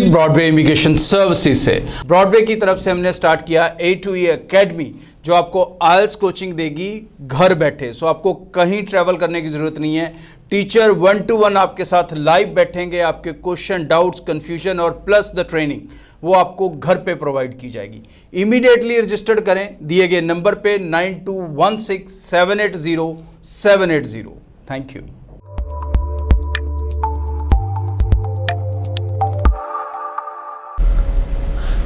Broadway immigration services से Broadway की तरफ से हमने स्टार्ट किया A2E एकेडमी, जो आपको आइल्स कोचिंग देगी घर बैठे। सो आपको कहीं ट्रैवल करने की जरूरत नहीं है। टीचर 1-to-1 आपके साथ लाइव बैठेंगे, आपके क्वेश्चन, डाउट्स, कंफ्यूजन और प्लस द ट्रेनिंग वो आपको घर पे प्रोवाइड की जाएगी। इमीडिएटली रजिस्टर्ड करें दिए गए नंबर पे 9216780780। Thank you.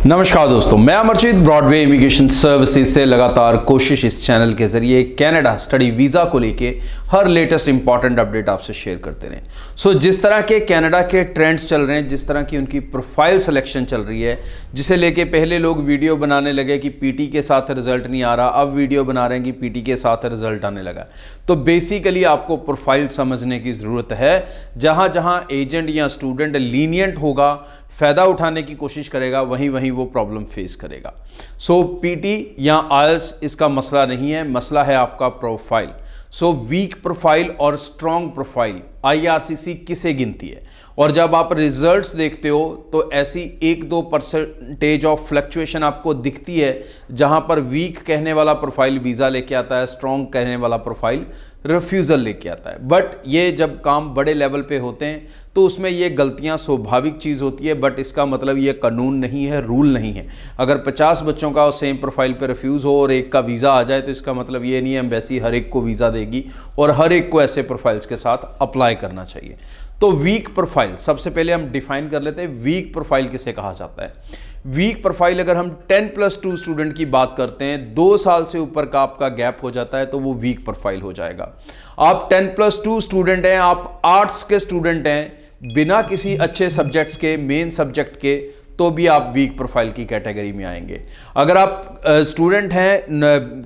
नमस्कार दोस्तों, मैं अमरजीत ब्रॉडवे इमिग्रेशन सर्विसेज से लगातार कोशिश इस चैनल के जरिए कनाडा स्टडी वीज़ा को लेके हर लेटेस्ट इंपॉर्टेंट अपडेट आपसे शेयर करते रहे। सो जिस तरह के कनाडा के ट्रेंड्स चल रहे हैं, जिस तरह की उनकी प्रोफाइल सिलेक्शन चल रही है, जिसे लेके पहले लोग वीडियो बनाने लगे कि पीटी के साथ रिजल्ट नहीं आ रहा, अब वीडियो बना रहे हैं कि पीटी के साथ रिजल्ट आने लगा। तो बेसिकली आपको प्रोफाइल समझने की ज़रूरत है। जहाँ जहाँ एजेंट या स्टूडेंट लीनियंट होगा, फ़ायदा उठाने की कोशिश करेगा, वहीं वहीं वो प्रॉब्लम फेस करेगा। सो पीटी या आइल्स इसका मसला नहीं है, मसला है आपका प्रोफाइल। सो वीक प्रोफाइल और स्ट्रॉन्ग प्रोफाइल IRCC किसे गिनती है? और जब आप रिजल्ट्स देखते हो तो ऐसी 1-2% ऑफ फ्लक्चुएशन आपको दिखती है, जहां पर वीक कहने वाला प्रोफाइल वीज़ा लेके आता है, स्ट्रॉन्ग कहने वाला प्रोफाइल रिफ्यूज़ल लेके आता है। बट ये जब काम बड़े लेवल पे होते हैं तो उसमें ये गलतियां स्वाभाविक चीज़ होती है, बट इसका मतलब ये कानून नहीं है, रूल नहीं है। अगर 50 बच्चों का सेम प्रोफाइल पे रिफ्यूज़ हो और एक का वीज़ा आ जाए तो इसका मतलब ये नहीं है एम्बेसी हर एक को वीज़ा देगी और हर एक को ऐसे प्रोफाइल्स के साथ अप्लाई करना चाहिए। तो वीक प्रोफाइल सबसे पहले हम डिफाइन कर लेते हैं। वीक प्रोफाइल किसे कहा जाता है? वीक प्रोफाइल अगर हम 10+2 स्टूडेंट की बात करते हैं, 2 साल से ऊपर का आपका गैप हो जाता है तो वो वीक प्रोफाइल हो जाएगा। आप 10+2 स्टूडेंट हैं, आप आर्ट्स के स्टूडेंट हैं, बिना किसी अच्छे सब्जेक्ट्स के, मेन सब्जेक्ट के, तो भी आप वीक प्रोफाइल की कैटेगरी में आएंगे। अगर आप स्टूडेंट हैं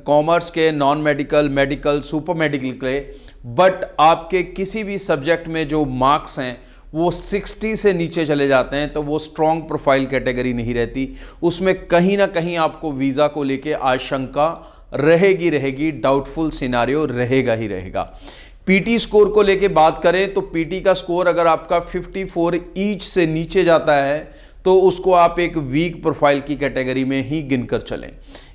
कॉमर्स के, non medical, medical, super medical के, बट आपके किसी भी सब्जेक्ट में जो मार्क्स हैं वो 60 से नीचे चले जाते हैं, तो वो स्ट्रॉन्ग प्रोफाइल कैटेगरी नहीं रहती। उसमें कहीं ना कहीं आपको वीज़ा को लेके आशंका रहेगी, डाउटफुल सिनारियो रहेगा ही रहेगा। पीटी स्कोर को लेके बात करें तो पीटी का स्कोर अगर आपका 54 ईच से नीचे जाता है तो उसको आप एक वीक प्रोफाइल की कैटेगरी में ही गिनकर चलें।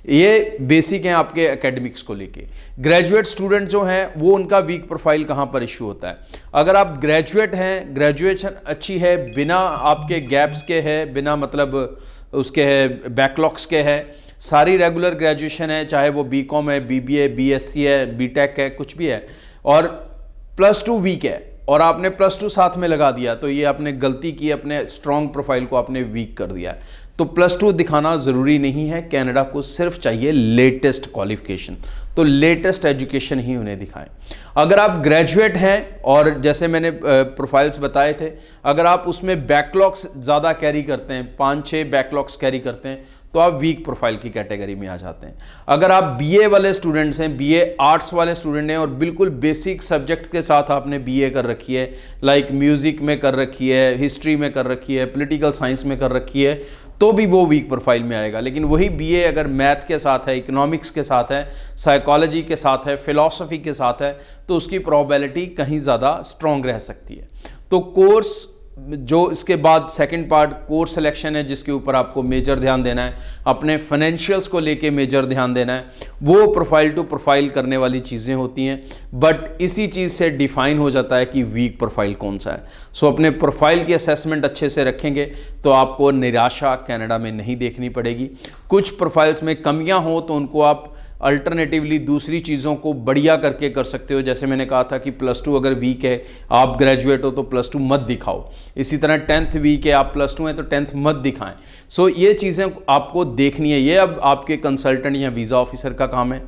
ये बेसिक हैं आपके एकेडमिक्स को लेके। ग्रेजुएट स्टूडेंट जो हैं वो उनका वीक प्रोफाइल कहाँ पर इशू होता है? अगर आप ग्रेजुएट हैं, ग्रेजुएशन अच्छी है, बिना आपके गैप्स के है, बिना मतलब उसके है बैकलॉग्स के है, सारी रेगुलर ग्रेजुएशन है, चाहे वो BCom है, BBA, BSc है, BTech है, कुछ भी है, और +2 वीक है और आपने +2 साथ में लगा दिया, तो ये आपने गलती की, अपने स्ट्रॉन्ग प्रोफाइल को आपने वीक कर दिया। तो +2 दिखाना ज़रूरी नहीं है। कनाडा को सिर्फ चाहिए लेटेस्ट क्वालिफिकेशन, तो लेटेस्ट एजुकेशन ही उन्हें दिखाएं। अगर आप ग्रेजुएट हैं और जैसे मैंने प्रोफाइल्स बताए थे, अगर आप उसमें बैकलॉग्स ज़्यादा कैरी करते हैं, 5-6 बैकलॉग्स कैरी करते हैं, तो आप वीक प्रोफाइल की कैटेगरी में आ जाते हैं। अगर आप BA वाले स्टूडेंट्स हैं, BA आर्ट्स वाले स्टूडेंट हैं और बिल्कुल बेसिक सब्जेक्ट्स के साथ आपने BA कर रखी है, लाइक म्यूज़िक में कर रखी है, हिस्ट्री में कर रखी है, पॉलिटिकल साइंस में कर रखी है, तो भी वो वीक प्रोफाइल में आएगा। लेकिन वही BA अगर मैथ के साथ है, इकोनॉमिक्स के साथ है, साइकोलॉजी के साथ है, फिलॉसफी के साथ है, तो उसकी प्रोबेबिलिटी कहीं ज़्यादा स्ट्रॉन्ग रह सकती है। तो कोर्स जो इसके बाद सेकंड पार्ट कोर्स सिलेक्शन है, जिसके ऊपर आपको मेजर ध्यान देना है, अपने फाइनेंशियल्स को लेके मेजर ध्यान देना है, वो प्रोफाइल टू प्रोफाइल करने वाली चीज़ें होती हैं। बट इसी चीज़ से डिफाइन हो जाता है कि वीक प्रोफाइल कौन सा है। सो अपने प्रोफाइल की असेसमेंट अच्छे से रखेंगे तो आपको निराशा कनाडा में नहीं देखनी पड़ेगी। कुछ प्रोफाइल्स में कमियां हो तो उनको आप अल्टरनेटिवली दूसरी चीज़ों को बढ़िया करके कर सकते हो। जैसे मैंने कहा था कि +2 अगर वीक है, आप ग्रेजुएट हो तो +2 मत दिखाओ। इसी तरह 10th वीक है, आप +2 हैं तो 10th मत दिखाएं। सो ये चीज़ें आपको देखनी है। ये अब आपके कंसल्टेंट या वीज़ा ऑफिसर का काम है।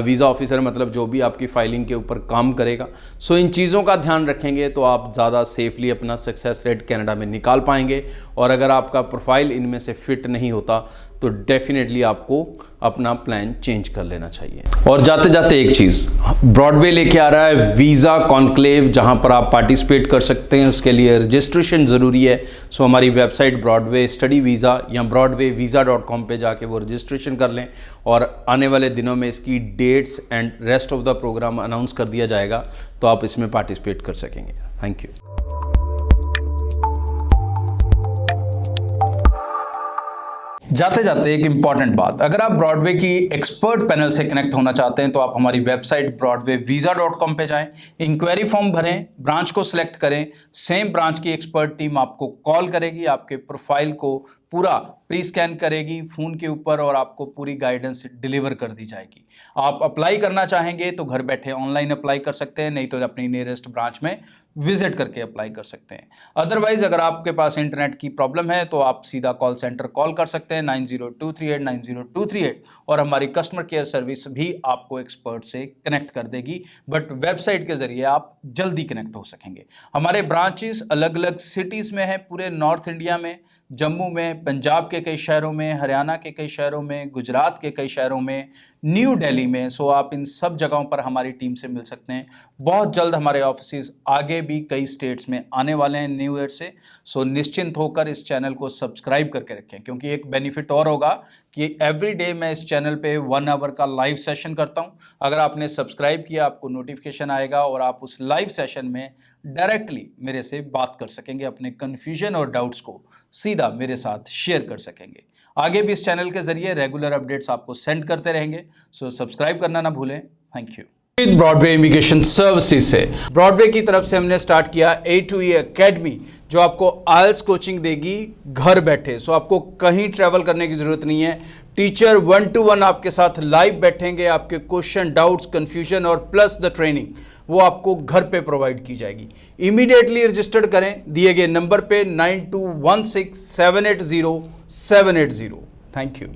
वीज़ा ऑफिसर मतलब जो भी आपकी फाइलिंग के ऊपर काम करेगा। सो इन चीज़ों का ध्यान रखेंगे तो आप ज़्यादा सेफली अपना सक्सेस रेट कनाडा में निकाल पाएंगे। और अगर आपका प्रोफाइल इनमें से फिट नहीं होता तो डेफिनेटली आपको अपना प्लान चेंज कर लेना चाहिए। और जाते जाते एक चीज़, ब्रॉडवे लेके आ रहा है वीज़ा कॉन्क्लेव, जहां पर आप पार्टिसिपेट कर सकते हैं। उसके लिए रजिस्ट्रेशन ज़रूरी है। सो हमारी वेबसाइट ब्रॉडवे स्टडी वीज़ा या broadwayvisa.com पे जाके वो रजिस्ट्रेशन कर लें और आने वाले दिनों में इसकी dates and rest of the programme announce कर दिया जाएगा, तो आप इसमें पार्टिसिपेट कर सकेंगे। Thank you. जाते जाते एक इंपॉर्टेंट बात, अगर आप ब्रॉडवे की एक्सपर्ट पैनल से कनेक्ट होना चाहते हैं तो आप हमारी वेबसाइट broadwayvisa.com पे जाएं, इंक्वायरी फॉर्म भरें, ब्रांच को सिलेक्ट करें, सेम ब्रांच की एक्सपर्ट टीम आपको कॉल करेगी, आपके प्रोफाइल को पूरा प्री स्कैन करेगी फोन के ऊपर और आपको पूरी गाइडेंस डिलीवर कर दी जाएगी। आप अप्लाई करना चाहेंगे तो घर बैठे ऑनलाइन अप्लाई कर सकते हैं, नहीं तो अपनी नियरेस्ट ब्रांच में विजिट करके अप्लाई कर सकते हैं। अदरवाइज अगर आपके पास इंटरनेट की प्रॉब्लम है तो आप सीधा कॉल सेंटर कॉल कर सकते हैं 9023890238 और हमारी कस्टमर केयर सर्विस भी आपको एक्सपर्ट से कनेक्ट कर देगी, बट वेबसाइट के जरिए आप जल्दी कनेक्ट हो सकेंगे। हमारे ब्रांचेस अलग अलग सिटीज़ में हैं, पूरे नॉर्थ इंडिया में, जम्मू में, पंजाब के कई शहरों में, हरियाणा के कई शहरों में, गुजरात के कई शहरों में, न्यू दिल्ली में। सो आप इन सब जगहों पर हमारी टीम से मिल सकते हैं। बहुत जल्द हमारे ऑफिस आगे भी कई स्टेट्स में आने वाले हैं न्यू ईयर से। सो निश्चिंत होकर इस चैनल को सब्सक्राइब करके रखें, क्योंकि एक बेनिफिट और होगा कि एवरी डे मैं इस चैनल पे 1 आवर का लाइव सेशन करता हूं। अगर आपने सब्सक्राइब किया आपको नोटिफिकेशन आएगा और आप उस लाइव सेशन में डायरेक्टली मेरे से बात कर सकेंगे, अपने कन्फ्यूजन और डाउट्स को सीधा मेरे साथ शेयर कर सकेंगे। आगे भी इस चैनल के जरिए रेगुलर अपडेट्स आपको सेंड करते रहेंगे, सो सब्सक्राइब करना ना भूलें। Thank you. Broadway immigration services से ब्रॉडवे की तरफ से हमने स्टार्ट किया A2E एकेडमी, जो आपको IELTS कोचिंग देगी घर बैठे। सो आपको कहीं ट्रैवल करने की जरूरत नहीं है। टीचर 1-to-1 आपके साथ लाइव बैठेंगे, आपके क्वेश्चन, डाउट्स, कंफ्यूजन और प्लस द ट्रेनिंग वो आपको घर पे प्रोवाइड की जाएगी। इमीडिएटली रजिस्टर्ड करें दिए गए नंबर पे 9216780780। Thank you.